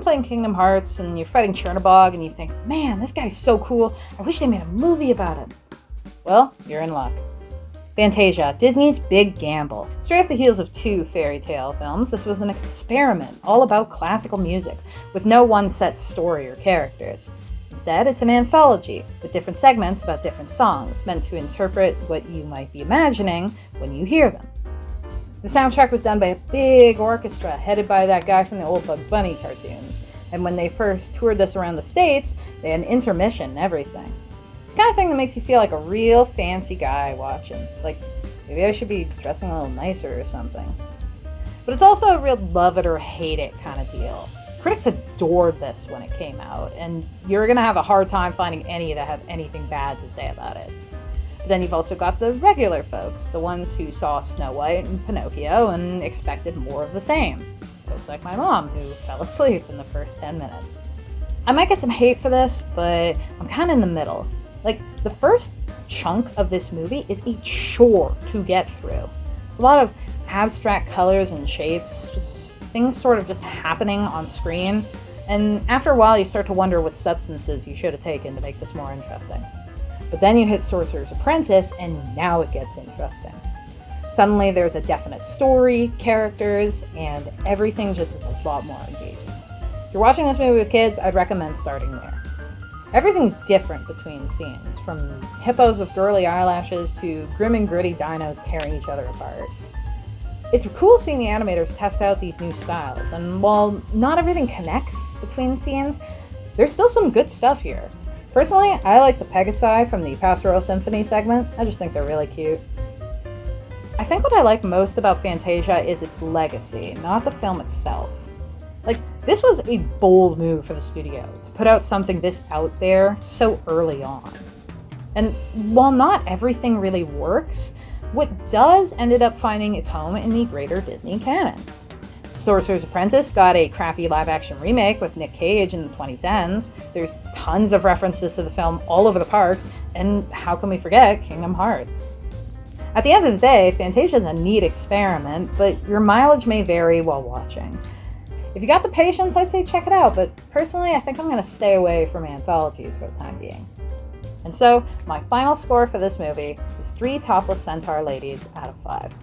playing Kingdom Hearts and you're fighting Chernobog and you think, man, this guy's so cool, I wish they made a movie about him. Well, you're in luck. Fantasia, Disney's big gamble. Straight off the heels of 2 fairy tale films, this was an experiment all about classical music, with no one set story or characters. Instead, it's an anthology, with different segments about different songs, meant to interpret what you might be imagining when you hear them. The soundtrack was done by a big orchestra, headed by that guy from the old Bugs Bunny cartoons, and when they first toured this around the States, they had an intermission and everything. It's the kind of thing that makes you feel like a real fancy guy watching, like maybe I should be dressing a little nicer or something. But it's also a real love it or hate it kind of deal. Critics adored this when it came out, and you're going to have a hard time finding any that have anything bad to say about it. But then you've also got the regular folks, the ones who saw Snow White and Pinocchio and expected more of the same. Folks like my mom, who fell asleep in the first 10 minutes. I might get some hate for this, but I'm kind of in the middle. Like, the first chunk of this movie is a chore to get through. It's a lot of abstract colors and shapes, just things sort of just happening on screen, and after a while you start to wonder what substances you should have taken to make this more interesting. But then you hit Sorcerer's Apprentice, and now it gets interesting. Suddenly there's a definite story, characters, and everything just is a lot more engaging. If you're watching this movie with kids, I'd recommend starting there. Everything's different between scenes, from hippos with girly eyelashes to grim and gritty dinos tearing each other apart. It's cool seeing the animators test out these new styles, and while not everything connects between scenes, there's still some good stuff here. Personally, I like the Pegasi from the Pastoral Symphony segment. I just think they're really cute. I think what I like most about Fantasia is its legacy, not the film itself. Like, this was a bold move for the studio to put out something this out there so early on. And while not everything really works, what does ended up finding its home in the greater Disney canon. Sorcerer's Apprentice got a crappy live-action remake with Nick Cage in the 2010s. There's tons of references to the film all over the parks, and how can we forget Kingdom Hearts? At the end of the day, Fantasia is a neat experiment, but your mileage may vary while watching. If you got the patience, I'd say check it out, but personally, I think I'm going to stay away from anthologies for the time being. And so, my final score for this movie is 3 topless centaur ladies out of 5.